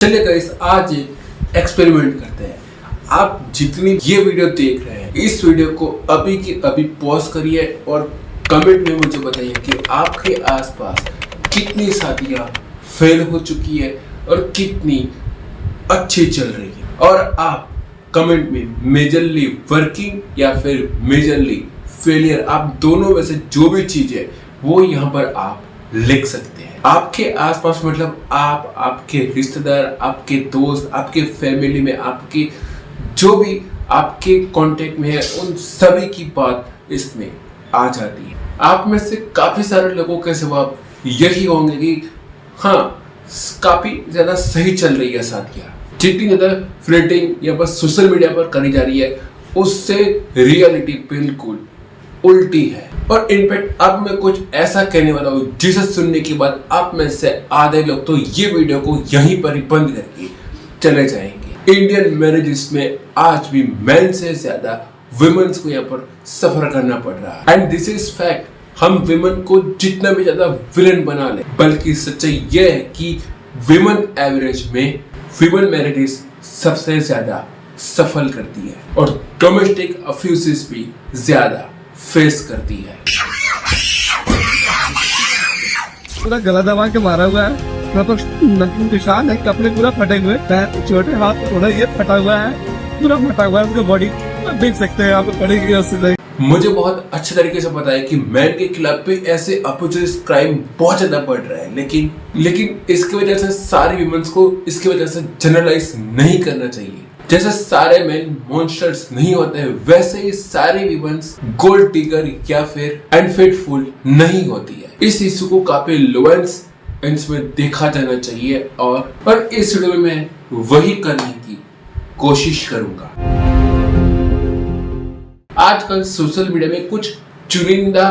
चलिए गाइस, आज एक एक्सपेरिमेंट करते हैं। आप जितनी ये वीडियो देख रहे हैं, इस वीडियो को अभी की अभी पॉज करिए और कमेंट में मुझे बताइए कि आपके आसपास कितनी शादियां फेल हो चुकी है और कितनी अच्छी चल रही है। और आप कमेंट में मेजरली वर्किंग या फिर मेजरली फेलियर, आप दोनों में से जो भी चीज है वो यहाँ पर आप लिख सकते हैं। आपके आसपास मतलब आप, आपके रिश्तेदार, आपके दोस्त, आपके फैमिली में, आपके जो भी आपके कांटेक्ट में है, उन सभी की बात इसमें आ जाती है। आप में से काफी सारे लोगों के जवाब यही होंगे कि हाँ, काफी ज्यादा सही चल रही है शादियां। जितनी ज्यादा फ्लर्टिंग या बस सोशल मीडिया पर करी जा रही है, उससे रियलिटी बिल्कुल उल्टी है। और इनफैक्ट अब मैं कुछ ऐसा कहने वाला हूँ जिसे सुनने के बाद आप में से आधे लोग तो ये वीडियो को यहीं पर ही बंद करके चले जाएंगे। इंडियन मैरिजेस में आज भी मेन से ज्यादा वुमेन्स को यहाँ पर सफर करना पड़ रहा है। And this is fact. हम विमेन को जितना भी ज्यादा विलन बना ले, बल्कि सच्चाई यह है कि विमेन एवरेज में विमेन मैरिजेस सबसे ज्यादा सफल करती है और डोमेस्टिक अफ्यूजेस भी ज्यादा फेस करती है। पूरा गला दबा के मारा हुआ है, निशान है, कपड़े पूरा फटे हुए, पैर छोटे, हाथ थोड़ा ये फटा हुआ है, पूरा फटा हुआ है, उसका बॉडी देख सकते हैं आप, पड़ेगी उससे। मुझे बहुत अच्छे तरीके से पता है कि मैन के खिलाफ भी ऐसे अपोजिट क्राइम बहुत ज्यादा बढ़ रहा है, लेकिन इसकी वजह से सारी विमेंस को इसकी वजह से जनरलाइज नहीं करना चाहिए। जैसे सारे मेन मॉन्स्टर्स नहीं होते हैं, वैसे ही सारी विमेंस गोल्ड डिगर या फिर अनफेथफुल नहीं होती है। इस इशू को काफी लोएंस में देखा जाना चाहिए और इस वीडियो में मैं वही करने की कोशिश करूंगा। आजकल सोशल मीडिया में कुछ चुनिंदा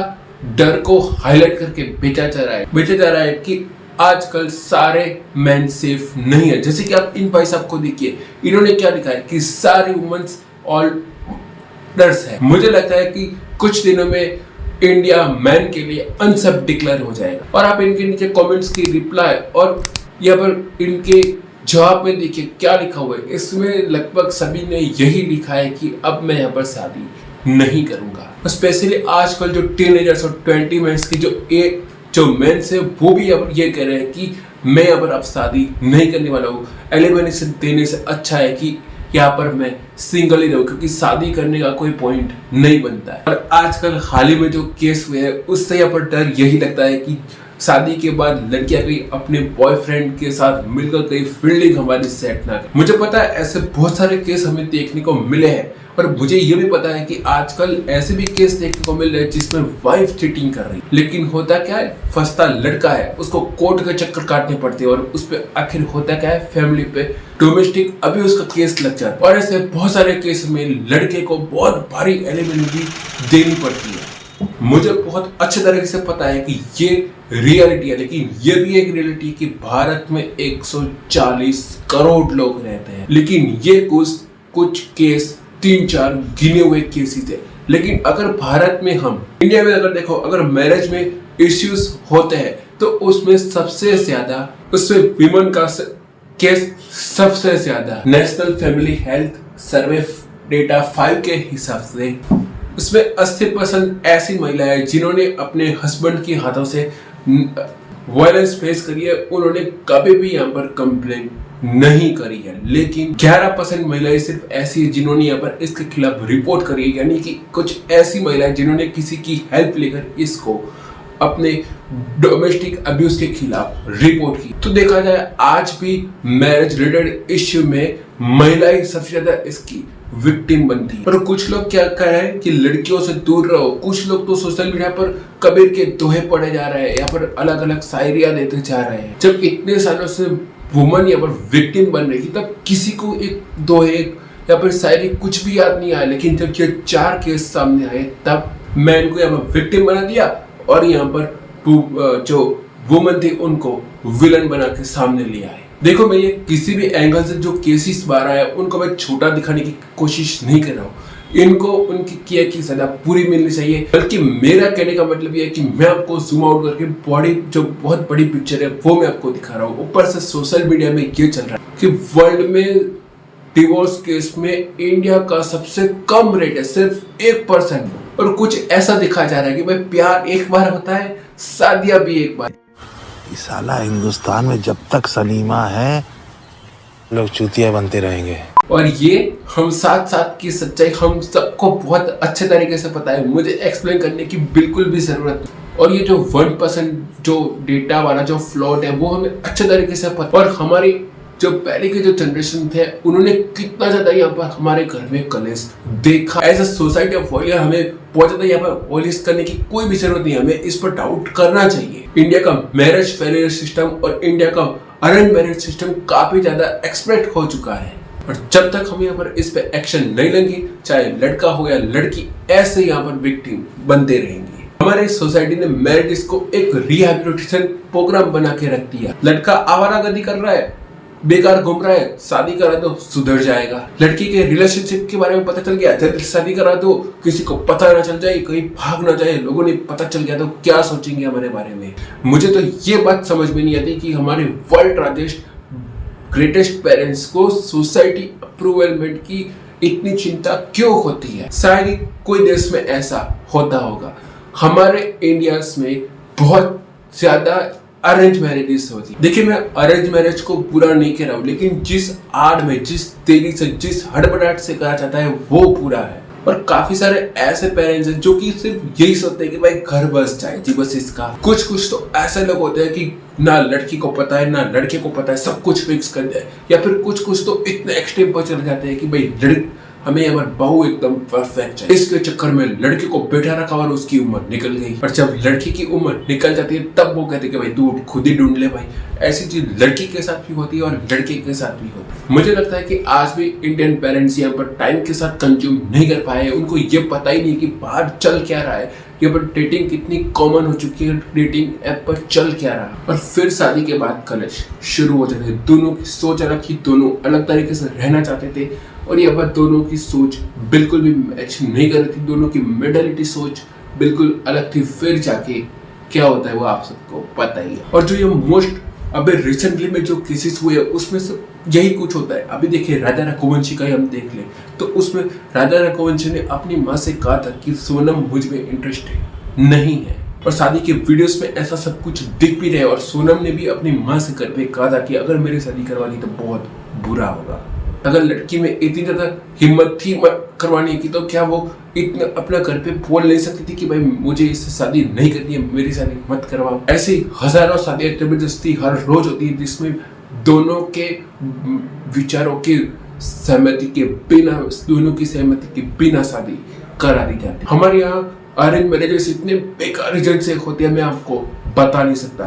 डर को हाईलाइट करके बेचा जा रहा है कि आजकल सारे मैन सेफ नहीं है। जैसे कि आप इन भाई साहब को देखिए, इन्होंने क्या लिखा है कि सारी वुमेन्स ऑल डर्स है। मुझे लगता है कि कुछ दिनों में इंडिया मैन के लिए अनसेफ डिक्लेयर हो जाएगा। और आप इनके नीचे कमेंट्स की रिप्लाई और यहाँ पर इनके जवाब में देखिए क्या लिखा हुआ है। इसमें लगभग सभी ने यही लिखा है कि अब मैं यहाँ पर शादी नहीं करूंगा। स्पेशली आजकल जो टीनेजर्स और 20 मिनट्स की जो मेंस है वो भी अब ये कह रहे हैं कि मैं यहाँ पर अब शादी नहीं करने वाला हूँ। एलिमिनेशन देने से अच्छा है कि यहाँ पर मैं सिंगल ही रहूँ, क्योंकि शादी करने का कोई पॉइंट नहीं बनता है। और आजकल हाल ही में जो केस हुए हैं उससे यहाँ पर डर यही लगता है कि शादी के बाद लड़कियां कहीं अपने बॉयफ्रेंड के साथ मिलकर कहीं फील्डिंग हमारी सेट ना करे। मुझे पता है ऐसे बहुत सारे केस हमें देखने को मिले हैं, और मुझे ये भी पता है कि आजकल ऐसे भी केस देखने को मिल रहे हैं जिसमें वाइफ चीटिंग कर रही है। लेकिन होता क्या है, फंसता लड़का है, उसको कोर्ट के चक्कर काटने पड़ते हैं और उस पे आखिर होता क्या है, फैमिली पे डोमेस्टिक अभी उसका केस लग जाता है। और ऐसे बहुत सारे केस में लड़के को बहुत भारी एलिमेंट्री देनी पड़ती है। मुझे बहुत अच्छे तरीके से पता है कि ये रियलिटी है, लेकिन ये भी एक रियलिटी कि भारत में 140 करोड़ लोग रहते हैं, लेकिन ये कुछ केस 3-4 गिने हुए केसेस है। लेकिन अगर भारत में, हम इंडिया में अगर देखो, अगर मैरिज में इश्यूज होते हैं तो उसमें सबसे ज्यादा उसमें विमेन का केस सबसे ज्यादा। National family health survey data 5 के हिसाब से उसमें 80% ऐसी महिलाएं जिन्होंने अपने हस्बैंड के हाथों से वायलेंस फेस करी है, उन्होंने कभी भी यहाँ पर कंप्लेन नहीं करी है। लेकिन 11% महिलाएं सिर्फ ऐसी है जिन्होंने यहाँ पर इसके खिलाफ रिपोर्ट करी है, यानी कि कुछ ऐसी महिलाएं जिन्होंने किसी की हेल्प लेकर इसको अपने डोमेस्टिक अब्यूज के खिलाफ रिपोर्ट की। तो देखा जाए आज भी मैरिज रिलेटेड इश्यू में महिलाएं सबसे ज्यादा इसकी विक्टिम बनती है। और कुछ लोग क्या कह रहे हैं कि लड़कियों से दूर रहो। कुछ लोग तो सोशल मीडिया पर कबीर के दोहे पढ़े जा रहे हैं, यहाँ पर अलग अलग शायरियां देते जा रहे हैं। जब इतने सालों से वुमन यहाँ पर विक्टिम बन रही थी, तब किसी को एक दोहे या फिर शायरी कुछ भी याद नहीं आया। लेकिन जब ये 4 केस सामने आए, तब मैन को यहाँ पर विक्टिम बना दिया और यहाँ पर जो वुमन थी उनको विलन बना के सामने ले आए। देखो, मैं ये किसी भी एंगल से जो केसेस बाहर आया उनको मैं छोटा दिखाने की कोशिश नहीं कर रहा हूँ। इनको उनकी किया की सजा पूरी मिलनी चाहिए। बल्कि मेरा कहने का मतलब ये है कि मैं आपको जूम आउट करके बॉडी जो बहुत बड़ी पिक्चर है वो मैं आपको दिखा रहा हूँ। ऊपर से सोशल मीडिया में ये चल रहा है कि वर्ल्ड में डिवोर्स केस में इंडिया का सबसे कम रेट है, सिर्फ 1%। और कुछ ऐसा दिखाया जा रहा है कि भाई प्यार एक बार होता है, शादियां भी एक बार। साला हिंदुस्तान में जब तक सलीमा है लोग चूतिया बनते रहेंगे। और ये हम साथ साथ की सच्चाई हम सबको बहुत अच्छे तरीके से पता है, मुझे एक्सप्लेन करने की बिल्कुल भी जरूरत नहीं। और ये जो 1% जो डेटा वाला जो फ्लॉट है वो हमें अच्छे तरीके से पता। और हमारी जो पहले के जो जनरेशन थे उन्होंने कितना ज्यादा यहाँ पर हमारे घर में कलेश देखा। As a society of warrior हमें बहुत ज्यादा यहाँ पर वॉलियर्स करने की कोई भी जरूरत नहीं है, हमें इस पर डाउट करना चाहिए। इंडिया का मैरिज फेलियर सिस्टम और इंडिया का अरेंज मैरिज सिस्टम काफी ज्यादा एक्सपर्ट हो चुका है। और जब तक हम यहाँ पर इस पे एक्शन नहीं लेंगे, चाहे लड़का हो या लड़की, ऐसे यहाँ पर विक्टिम बनते रहेंगे। हमारे सोसाइटी ने मैरिज को एक रिहैबिलिटेशन प्रोग्राम बना के रख दिया। लड़का आवारागर्दी कर रहा है, बेकार घूम रहा है, शादी करा दो सुधर जाएगा। लड़की के रिलेशनशिप के बारे में पता चल गया, जल्दी शादी करा दो, किसी को पता ना चल जाए, कहीं भाग ना जाए, लोगों ने पता चल गया तो क्या सोचेंगे हमारे बारे में। मुझे तो ये बात समझ में नहीं आती कि हमारे वर्ल्ड राजेस्ट ग्रेटेस्ट पेरेंट्स को सोसाइटी अप्रूवलमेंट की इतनी चिंता क्यों होती है। शायद कोई देश में ऐसा होता होगा, हमारे इंडिया में बहुत ज्यादा अरेंज मैरिजेस होती है। देखिए मैं अरेंज मैरिज को पूरा नहीं कह रहा हूँ, लेकिन जिस आड़ में, जिस तेजी से, जिस हड़बड़ाहट से कहा जाता है वो पूरा है। और काफी सारे ऐसे पेरेंट्स हैं जो कि सिर्फ यही सोचते हैं कि भाई घर बस जाए जी, बस इसका। कुछ तो ऐसे लोग होते हैं कि ना लड़की को पता है ना लड़के को पता है, सब कुछ फिक्स कर दे। या फिर कुछ तो इतने एक्सट्रीम पर चले जाते हैं कि भाई हमें यहाँ पर बहू एकदम परफेक्ट है, इसके चक्कर में लड़के को बैठा रखा और उसकी उम्र निकल गई। और जब लड़की की उम्र निकल जाती है तब वो कहते हैं कि भाई तू खुद ही ढूंढ ले भाई। ऐसी चीज लड़की के साथ भी होती है और लड़के के साथ भी होती है। मुझे लगता है कि आज भी इंडियन पेरेंट्स यहाँ पर टाइम के साथ कंज्यूम नहीं कर पाए। उनको ये पता ही नहीं कि बाहर चल क्या रहा है, यहाँ पर डेटिंग कितनी कॉमन हो चुकी है, डेटिंग ऐप पर चल क्या रहा है। और फिर शादी के बाद कलेश शुरू हो जाते हैं। दोनों की सोच अलग थी, दोनों अलग तरीके से रहना चाहते थे और यहाँ पर दोनों की सोच बिल्कुल भी मैच नहीं कर रही थी, दोनों की मेंटालिटी सोच बिल्कुल अलग थी। फिर जाके क्या होता है वो आप सबको पता ही है। और जो ये मोस्ट अभी रिसेंटली में जो केसेस हुए उसमें से यही कुछ होता है। अभी देखिए राधा रघुवंशी का ही हम देख लें तो उसमें राधा रघुवंशी ने अपनी माँ से कहा था कि सोनम मुझ में इंटरेस्टेड नहीं है। और शादी के वीडियोस में ऐसा सब कुछ दिख भी रहा है। और सोनम ने भी अपनी माँ से घर पे कहा था कि अगर मेरी शादी करवा ली तो बहुत बुरा होगा। अगर लड़की में इतनी ज्यादा हिम्मत थी करवाने की तो क्या वो इतना अपना घर पे बोल नहीं सकती थी कि भाई मुझे इससे शादी नहीं करनी है, मेरी शादी मत करवाओ। ऐसी हजारों शादियां जबरदस्ती हर रोज होती है जिसमें दोनों के विचारों की सहमति के बिना, दोनों की सहमति के बिना शादी करा दी जाती है। हमारे यहाँ अरेंज मैरिजेस इतने बेकार रीजन से होते हैं, मैं आपको बता नहीं सकता।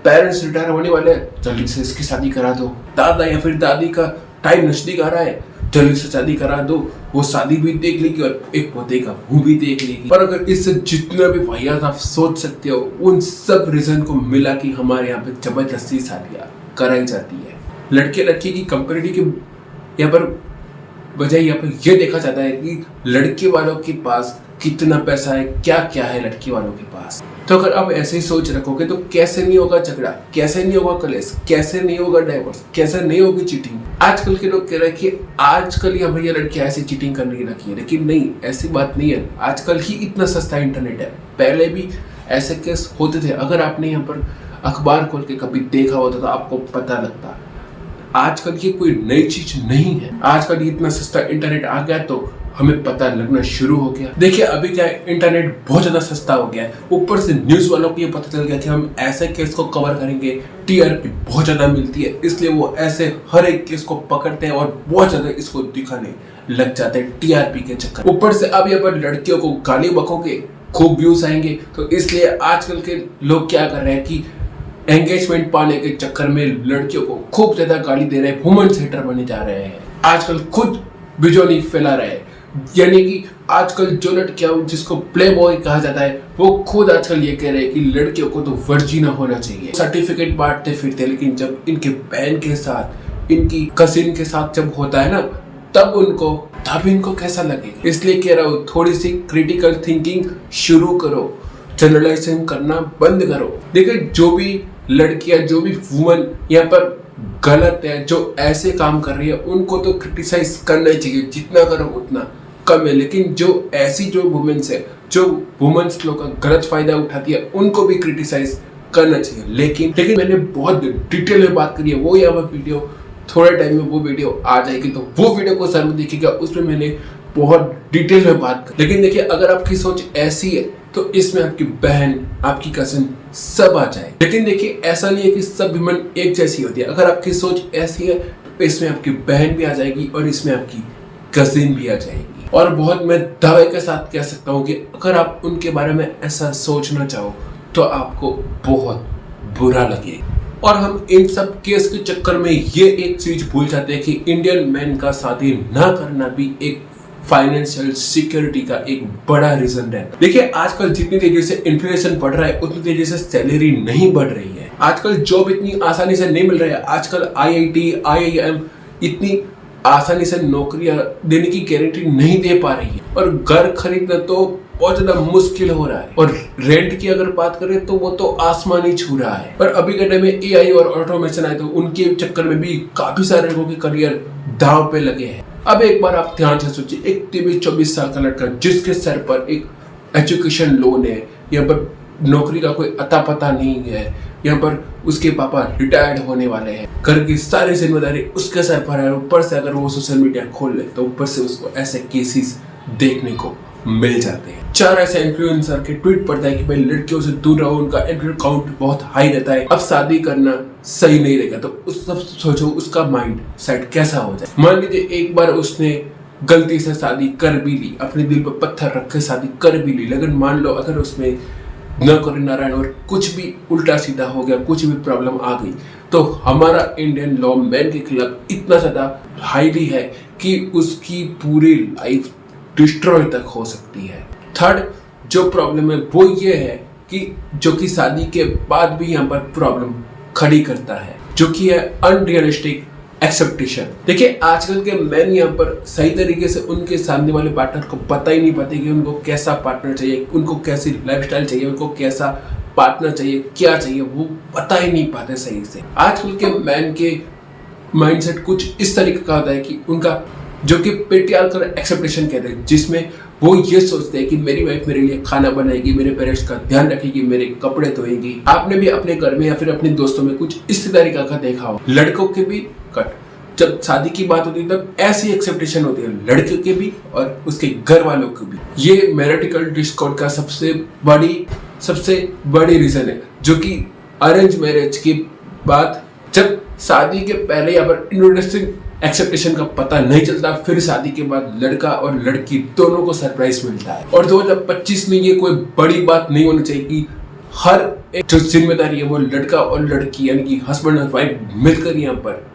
पेरेंट्स रिटायर होने वाले हैं, जल्दी से इसकी शादी करा दो। दादा या फिर दादी का टाइम नजदीक आ रहा है, जल्दी से शादी करा दो। वो शादी भी देख लेगी और एक पोते का मुंह भी देख लेगी। पर अगर इससे जितना भी वाहियात आप सोच सकते हो उन सब रीजन को मिला कि हमारे यहाँ पे जबरदस्ती शादियां कराई जाती है। लड़के लड़की की कंपेरिटी की यहाँ पर वजह यहाँ पर यह देखा जाता है कि लड़के वालों के पास कितना पैसा है, क्या क्या है लड़की वालों के पास। तो अगर आप ऐसे ही सोच रखोगे तो कैसे नहीं होगा झगड़ा, कैसे नहीं होगा कलेश, कैसे नहीं होगा डाइवोर्स, कैसे नहीं होगी चीटिंग। आजकल के लोग कह रहे हैं कि आजकल ही भैया लड़कियां ऐसी चीटिंग करने लगी है, लेकिन नहीं, ऐसी बात नहीं है। आजकल ही इतना सस्ता इंटरनेट है, पहले भी ऐसे केस होते थे। अगर आपने यहाँ पर अखबार खोल के कभी देखा होता तो आपको पता लगता। आजकल ये कोई नई चीज नहीं है, आजकल इतना सस्ता इंटरनेट आ गया तो हमें पता लगना शुरू हो गया। देखिए अभी क्या है, इंटरनेट बहुत ज्यादा सस्ता हो गया है, ऊपर से न्यूज वालों को ये पता चल गया कि हम ऐसे केस को कवर करेंगे, टीआरपी बहुत ज्यादा मिलती है, इसलिए वो ऐसे हर एक केस को पकड़ते हैं और बहुत ज्यादा इसको दिखाने लग जाते हैं टीआरपी के चक्कर। ऊपर से अब यहाँ पर लड़कियों को गाली बकोगे, खूब व्यूज आएंगे, तो इसलिए आजकल के लोग क्या कर रहे हैं कि एंगेजमेंट पाने के चक्कर में लड़कियों को खूब ज्यादा गाली दे रहे हैं, वुमेन हेटर बने जा रहे हैं। आजकल खुद बिजोनी फैला रहे हैं, यानी कि आजकल जो लड़कियां जिसको प्ले बॉय कहा जाता है वो खुद आजकल ये कह रहे हैं कि लड़कियों को तो वर्जिना होना चाहिए। सर्टिफिकेट बांटते फिरते, लेकिन जब इनके बहन के साथ, इनकी कजिन के साथ जब होता है ना तब इनको कैसा लगेगा। इसलिए कह रहा हूँ थोड़ी सी क्रिटिकल थिंकिंग शुरू करो, जनरलाइजेशन करना बंद करो। देखिए जो भी लड़कियां, जो भी वुमन यहाँ पर गलत है, जो ऐसे काम कर रही है उनको तो क्रिटिसाइज करना ही चाहिए, जितना करो उतना कम है। लेकिन जो ऐसी जो वुमेन्स है, जो वुमेन्स लोग का गलत फायदा उठाती है, उनको भी क्रिटिसाइज करना चाहिए। लेकिन मैंने बहुत डिटेल में बात करी है, वो यहाँ पर वीडियो थोड़े टाइम में वो वीडियो आ जाएगी, तो वो वीडियो को जरूर देखिएगा, उसमें मैंने बहुत डिटेल में बात करी। लेकिन देखिए, अगर आपकी सोच ऐसी है तो इसमें आपकी बहन, आपकी कजिन सब आ जाए। लेकिन देखिए, ऐसा नहीं है कि सब विमेन एक जैसी होती है। अगर आपकी सोच ऐसी है तो इसमें आपकी बहन भी आ जाएगी और इसमें आपकी कजिन भी आ जाएगी। और बहुत मैं दावे के साथ कह सकता हूँ कि अगर आप उनके बारे में ऐसा सोचना चाहो तो आपको बहुत बुरा लगेगा। और हम इन सब केस के चक्कर में ये एक चीज भूल जाते हैं कि इंडियन मैन का शादी ना करना भी एक फाइनेंशियल सिक्योरिटी का एक बड़ा रीजन है। देखिए, आजकल जितनी तेजी से इन्फ्लेशन बढ़ रहा है उतनी तेजी से सैलरी नहीं बढ़ रही है। आजकल जॉब इतनी आसानी से नहीं मिल रहा है। आजकल IIT, IIM इतनी आसानी से नौकरियां देने की गारंटी नहीं दे पा रही है, और घर खरीदना तो बहुत ज्यादा मुश्किल हो रहा है। और रेंट की अगर बात करें तो वो तो आसमान ही छू रहा है। पर अभी के टाइम में AI और ऑटोमेशन आए तो उनके चक्कर में भी काफी सारे लोगों के करियर दांव पे लगे हैं। अब एक बार आप ध्यान से सोचिए, एक 23-24 साल का लड़का जिसके सर पर एक एजुकेशन लोन है, यहाँ पर नौकरी का कोई अता पता नहीं है, यहाँ पर उसके पापा रिटायर्ड होने वाले हैं, घर की सारी जिम्मेदारी उसके सर पर है। ऊपर से अगर वो सोशल मीडिया खोल ले तो ऊपर से उसको ऐसे केसेस देखने को मिल जाते हैं। 4 ऐसे इन्फ्लुएंसर के ट्वीट पड़ता है कि भाई लड़कियों से दूर रहो, उनका इन्फ्लुएंस काउंट बहुत हाई रहता है, अब शादी करना सही नहीं रहेगा। तो उस सब सोचो उसका माइंड सेट कैसा हो जाए। मान लीजिए एक बार उसने गलती से शादी कर भी ली, अपने दिल पर पत्थर रख के शादी कर भी ली, लेकिन मान लो अगर उसमें न करे नारायण और कुछ भी उल्टा सीधा हो गया, कुछ भी प्रॉब्लम आ गई, तो हमारा इंडियन लॉ मैन के खिलाफ इतना ज्यादा हाईली है कि उसकी पूरी लाइफ डिस्ट्रॉय तक हो सकती है। थर्ड जो प्रॉब्लम है वो ये है कि जो कि शादी के बाद भी यहाँ पर प्रॉब्लम खड़ी करता है, जो कि है अनरियलिस्टिक एक्सेप्टेशन। देखिए, आजकल के मैन यहाँ पर सही तरीके से उनके सामने वाले पार्टनर को पता ही नहीं पाते कि उनको कैसा पार्टनर चाहिए, उनको कैसी लाइफस्टाइल चाहिए, उनको कैसा पार्टनर चाहिए, क्या चाहिए, वो पता ही नहीं पाते सही से। आजकल के मैन के माइंडसेट कुछ इस तरीके का होता है कि उनका जो कि पेट्रियार्कल एक्सेप्टेशन कहते हैं, जिसमें वो ये सोचते हैं कि मेरी वाइफ मेरे लिए खाना बनाएगी, मेरे पेरेंट्स का ध्यान रखेगी, मेरे कपड़े धोएगी। आपने भी अपने घर में या फिर अपने दोस्तों में कुछ इस तरीका का देखा हो। लड़कों के भी कट जब शादी की बात होती है तब ऐसी एक्सेप्टेशन होती है, लड़के के भी और उसके घर वालों के भी। ये मैरिटिकल डिस्कॉर्ड का सबसे बड़ी रीजन है, जो कि अरेंज मैरिज की बात जब शादी के पहले या पर इंट्रोडक्शन एक्सेप्टेशन का पता नहीं चलता, फिर शादी के बाद लड़का और लड़की दोनों को सरप्राइज मिलता है। और 2025 में ये कोई बड़ी बात नहीं होनी चाहिए कि हर एक जो जिम्मेदारी है वो लड़का और लड़की यानी कि हस्बैंड और वाइफ मिलकर यहाँ पर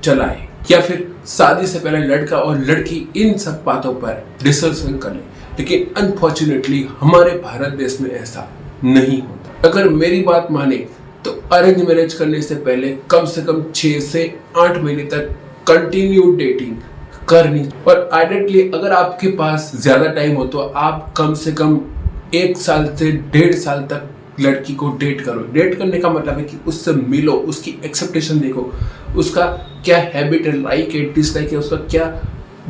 चलाए, या फिर शादी से पहले लड़का और लड़की इन सब बातों पर डिस्कशन कर ले। लेकिन अनफॉर्चुनेटली हमारे भारत देश में ऐसा नहीं होता। अगर मेरी बात माने तो अरेंज मैरिज करने से पहले कम से कम 6 से 8 महीने तक कंटिन्यू डेटिंग करनी। और आइडेंटली अगर आपके पास ज्यादा टाइम हो तो आप कम से कम 1 साल से 1.5 साल तक लड़की को डेट करो। डेट करने का मतलब है कि उससे मिलो, उसकी एक्सेप्टेशन देखो, उसका क्या हैबिट है, लाइक है, डिसलाइक है, उसका क्या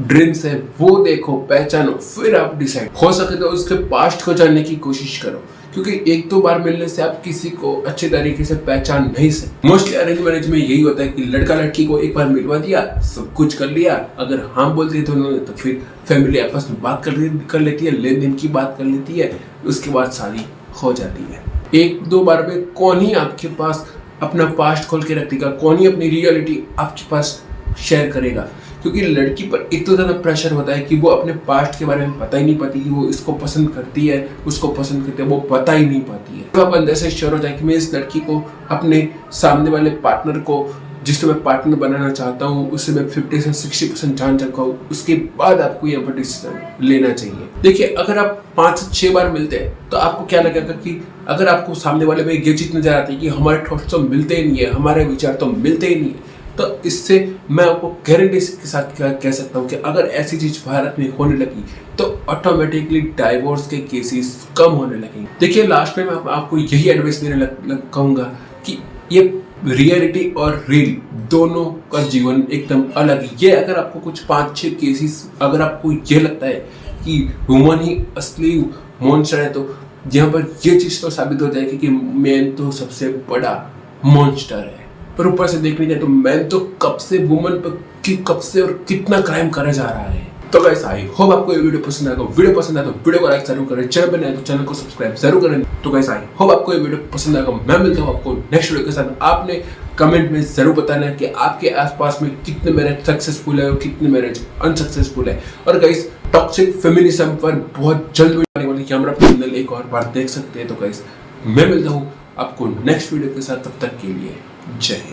ड्रीम्स है वो देखो, पहचानो, फिर आप डिसाइड। हो सके तो उसके पास्ट को जानने की कोशिश करो, क्योंकि 1-2 बार मिलने से आप किसी को अच्छे तरीके से पहचान नहीं सकते। मोस्टली अरेंज मैरिज में यही होता है कि लड़का लड़की को एक बार मिलवा दिया, सब कुछ कर लिया, अगर हाँ बोल दिए तो फिर फैमिली आपस में बात कर लेती है, लेन देन की बात कर लेती है, उसके बाद शादी हो जाती है। 1-2 बार में कौन ही आपके पास अपना पास्ट खोल के रखेगा, कौन ही अपनी रियलिटी आपके पास शेयर करेगा, क्योंकि लड़की पर इतना ज़्यादा प्रेशर होता है कि वो अपने पास्ट के बारे में पता ही नहीं पाती कि वो इसको पसंद करती है, उसको पसंद करती है, वो पता ही नहीं पाती है। तो आप अंदर से श्योर हो जाए कि मैं इस लड़की को अपने सामने वाले पार्टनर को जिससे मैं पार्टनर बनाना चाहता हूँ उससे मैं 50 से 60% जान चुका हूँ, उसके बाद आपको यहाँ पर डिसीजन लेना चाहिए। देखिए, अगर आप 5 से 6 बार मिलते हैं तो आपको क्या लगेगा कि अगर आपको सामने वाले में ये चीज नजर आती है कि हमारे थॉट्स तो मिलते ही नहीं है, हमारे विचार तो मिलते ही नहीं है, तो इससे मैं आपको गारंटी के साथ कह सकता हूँ कि अगर ऐसी चीज भारत में होने लगी तो ऑटोमेटिकली डाइवोर्स के केसेस कम होने लगेंगे। देखिए, लास्ट में मैं आपको यही एडवाइस देने कहूँगा कि ये रियलिटी और रील दोनों का जीवन एकदम अलग है। ये अगर आपको कुछ 5-6 केसेस अगर आपको ये लगता है कि वुमन ही असली मॉन्स्टर है, तो यहाँ पर ये चीज तो साबित हो जाएगी कि मैन तो सबसे बड़ा मॉन्स्टर है। पर ऊपर से देखने जाए तो मैन तो कब से वुमन पर कब से और कितना क्राइम करा जा रहा है। तो गाइस आई होप आपको ये वीडियो पसंद आएगा। वीडियो पसंद आए तो वीडियो को लाइक जरूर करें, चैनल पर नए तो चैनल को सब्सक्राइब जरूर करें। तो गाइस आई होप आपको ये वीडियो पसंद आएगा। मैं मिलता हूँ आपको नेक्स्ट वीडियो के साथ। आपने कमेंट में जरूर बताना है कि आपके आसपास में कितने मैरिज सक्सेसफुल है और कितने मैरिज अनसक्सेसफुल है। और गाइस टॉक्सिक फेमिनिज्म पर बहुत जल्द वीडियो आने वाली है, हमारा चैनल एक और बार देख सकते हैं। तो गाइस मैं मिलता हूँ आपको नेक्स्ट वीडियो के साथ, तब तक के लिए जय हिंद।